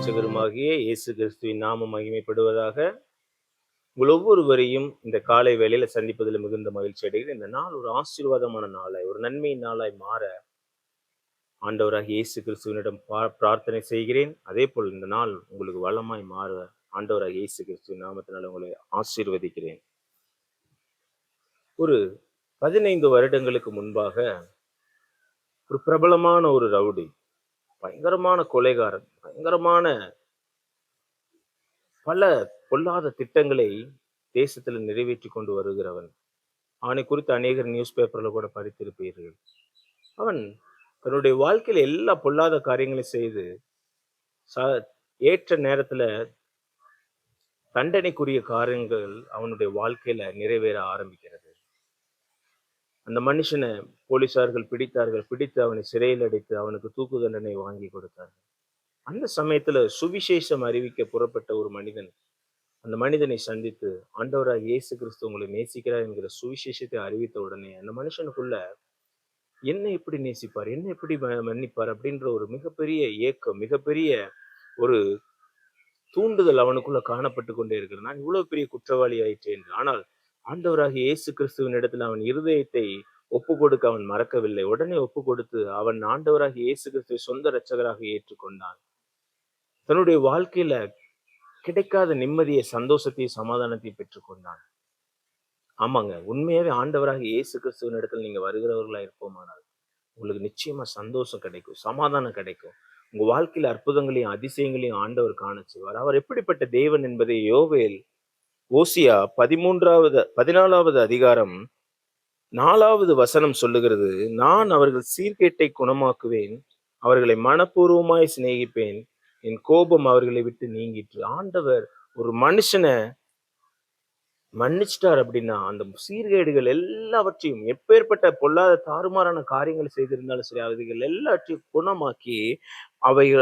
இரட்சகருமாகிய இயேசு கிறிஸ்துவின் நாமம் மகிமைப்படுவதாக. உங்கள் ஒவ்வொருவரையும் இந்த காலை வேளையில சந்திப்பதில் மிகுந்த மகிழ்ச்சி அடைகிறேன். இந்த நாள் ஒரு ஆசீர்வாதமான நாளாய், ஒரு நன்மையின் நாளாய் மாற ஆண்டவராகிய இயேசு கிறிஸ்துவனிடம் பிரார்த்தனை செய்கிறேன். அதே போல் இந்த நாள் உங்களுக்கு வளமாய் மாற ஆண்டவராகிய இயேசு கிறிஸ்துவின் நாமத்தினால் உங்களை ஆசீர்வதிக்கிறேன். ஒரு 15 வருடங்களுக்கு முன்பாக ஒரு பிரபலமான ஒரு ரவுடி, பயங்கரமான கொலைகாரன், பயங்கரமான பல பொல்லாத திட்டங்களை தேசத்துல நிறைவேற்றி கொண்டு வருகிறவன். அவனை குறித்து அநேகர் நியூஸ் பேப்பர்ல கூட படித்திருப்பீர்கள். அவன் தன்னுடைய வாழ்க்கையில எல்லா பொல்லாத காரியங்களையும் செய்து ஏற்ற நேரத்துல தண்டனைக்குரிய காரியங்கள் அவனுடைய வாழ்க்கையில நிறைவேற ஆரம்பிக்கிறது. அந்த மனுஷனை போலீசார்கள் பிடித்தார்கள். பிடித்து அவனை சிறையில் அடைத்து அவனுக்கு தூக்கு தண்டனை வாங்கி கொடுத்தார்கள். அந்த சமயத்துல சுவிசேஷம் அறிவிக்க புறப்பட்ட ஒரு மனிதன் அந்த மனிதனை சந்தித்து, ஆண்டவராக இயேசு கிறிஸ்து உங்களை நேசிக்கிறார் என்கிற சுவிசேஷத்தை அறிவித்த உடனே அந்த மனுஷனுக்குள்ள என்ன எப்படி நேசிப்பார், என்ன எப்படி மன்னிப்பார் அப்படின்ற ஒரு மிகப்பெரிய ஏக்கம், மிகப்பெரிய ஒரு தூண்டுதல் அவனுக்குள்ள காணப்பட்டு கொண்டே இருக்கிறது. நான் இவ்வளவு பெரிய குற்றவாளி ஆயிற்றேன். ஆனால் ஆண்டவராக இயேசு கிறிஸ்துவின் இடத்துல அவன் இருதயத்தை ஒப்பு கொடுக்க அவன் மறக்கவில்லை. உடனே ஒப்பு கொடுத்து அவன் ஆண்டவராக இயேசு கிறிஸ்துவை சொந்த இரட்சகராக ஏற்றுக்கொண்டான். தன்னுடைய வாழ்க்கையில கிடைக்காத நிம்மதியை, சந்தோஷத்தையும் சமாதானத்தையும் பெற்றுக்கொண்டான். ஆமாங்க, உண்மையாவே ஆண்டவராக இயேசு கிறிஸ்துவின் இடத்துல நீங்க வருகிறவர்களா இருப்போமானால் உங்களுக்கு நிச்சயமா சந்தோஷம் கிடைக்கும், சமாதானம் கிடைக்கும். உங்க வாழ்க்கையில அற்புதங்களையும் அதிசயங்களையும் ஆண்டவர் காண செய்வார். அவர் எப்படிப்பட்ட தேவன் என்பதை யோவேல் ஓசியா 14வது அதிகாரம் 4வது வசனம் சொல்லுகிறது. நான் அவர்கள் சீர்கேட்டை குணமாக்குவேன், அவர்களை மனப்பூர்வமாய் சிநேகிப்பேன், என் கோபம் அவர்களை விட்டு நீங்கிற்று. ஆண்டவர் ஒரு மனுஷனை மன்னிச்சிட்டார் அப்படின்னா அந்த சீர்கேடுகள் எல்லாவற்றையும், எப்பேற்பட்ட பொல்லாத தாறுமாறான காரியங்கள் செய்திருந்தாலும் சரி, அவைகள் எல்லாவற்றையும் குணமாக்கி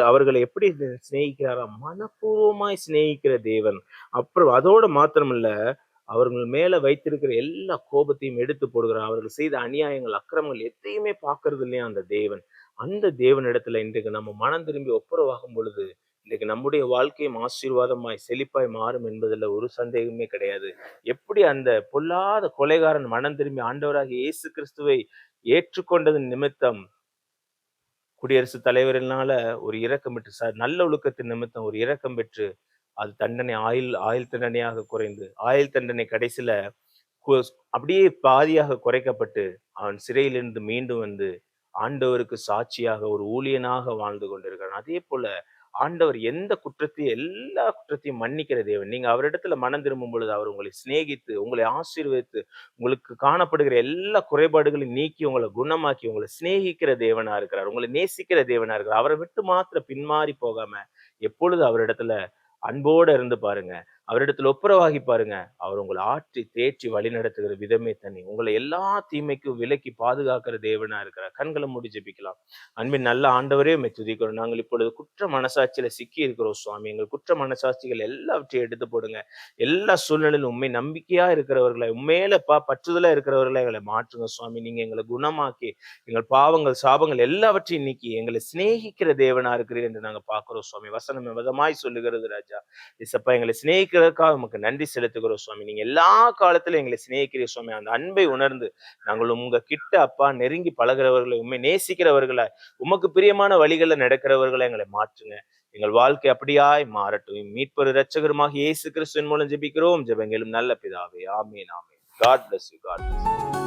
அவர்களை எப்படி சிநேகிக்கிறாரா? மனப்பூர்வமாய் சிநேகிக்கிற தேவன். அப்புறம் அதோட மாத்திரமல்ல, அவர்கள் மேல வைத்திருக்கிற எல்லா கோபத்தையும் எடுத்து போடுகிறார். அவர்கள் செய்த அநியாயங்கள், அக்கிரமங்கள் எதையுமே பார்க்கறது இல்லையா அந்த தேவன். அந்த தேவனிடத்துல இன்றைக்கு நம்ம மனம் திரும்பி ஒப்புரவாகும் பொழுது இன்றைக்கு நம்முடைய வாழ்க்கையும் ஆசீர்வாதமாய் செழிப்பாய் மாறும் என்பதில் ஒரு சந்தேகமே கிடையாது. எப்படி அந்த பொல்லாத கொலைகாரன் மனம் திரும்பி ஆண்டவராக இயேசு கிறிஸ்துவை ஏற்றுக்கொண்டதன் நிமித்தம் குடியரசுத் தலைவரினால ஒரு இரக்கம் பெற்று, நல்ல ஒழுக்கத்தின் நிமித்தம் ஒரு இரக்கம் பெற்று, அது தண்டனை ஆயுள் தண்டனையாக குறைந்து, ஆயுள் தண்டனை கடைசியில அப்படியே பாதியாக குறைக்கப்பட்டு அவன் சிறையிலிருந்து மீண்டும் வந்து ஆண்டவருக்கு சாட்சியாக ஒரு ஊழியனாக வாழ்ந்து கொண்டிருக்கிறான். அதே போல ஆண்டவர் எந்த குற்றத்தையும், எல்லா குற்றத்தையும் மன்னிக்கிற தேவன். நீங்க அவரிடத்துல மனம் திரும்பும் பொழுது அவர் உங்களை சிநேகித்து, உங்களை ஆசீர்வதித்து, உங்களுக்கு காணப்படுகிற எல்லா குறைபாடுகளையும் நீக்கி, உங்களை குணமாக்கி, உங்களை சிநேகிக்கிற தேவனா இருக்கிறார், உங்களை நேசிக்கிற தேவனா இருக்கிறார். அவரை விட்டு மாத்திரம் பின்மாறி போகாம எப்பொழுது அவரிடத்துல அன்போட இருந்து பாருங்க, அவரிடத்துல ஒப்புரவாகி பாருங்க. அவர் உங்களை ஆற்றி தேற்றி வழி நடத்துகிற விதமே தனி. உங்களை எல்லா தீமைக்கும் விலக்கி பாதுகாக்கிற தேவனா இருக்கிறார். கண்களை மூடி ஜெபிக்கலாம். அன்பின் நல்ல ஆண்டவரே, உம்மை துதிக்கிறோம். நாங்கள் இப்பொழுது குற்ற மனசாட்சியில சிக்கி இருக்கிறோம் சுவாமி. எங்கள் குற்ற மனசாட்சிகள் எல்லாவற்றையும் எடுத்து போடுங்க. எல்லா சூழ்நிலையிலும் உண்மை நம்பிக்கையா இருக்கிறவர்களை, உண்மையில பற்றுதலா இருக்கிறவர்களை எங்களை மாற்றுங்க சுவாமி. நீங்க எங்களை குணமாக்கி, எங்கள் பாவங்கள் சாபங்கள் எல்லாவற்றையும் நீக்கி எங்களை சிநேகிக்கிற தேவனா இருக்கிறீர் என்று நாங்க பாக்குறோம் சுவாமி. வசனம் விதமாய் சொல்லுகிறது ராஜா. இசப்பா, எங்களை சிநேகிக்கிறதுக்காக உமக்கு நன்றி செலுத்துகிறோம் சுவாமி. நீங்க எல்லா காலத்திலும் எங்களை சிநேகிக்கிறீர் சுவாமி. அந்த அன்பை உணர்ந்து நாங்கள் உங்க கிட்ட அப்பா நெருங்கி பழகிறவர்களை, உண்மை நேசிக்கிறவர்களை, உமக்கு பிரியமான வழிகளில் நடக்கிறவர்களை எங்களை மாற்றுங்க. எங்கள் வாழ்க்கை அப்படியாய் மாறட்டும். மீட்பர் இரட்சகருமாக இயேசு கிறிஸ்துவின் மூலம் ஜெபிக்கிறோம். ஜெபங்களும் நல்ல பிதாவே. ஆமீன், ஆமீன். God bless you. God bless you.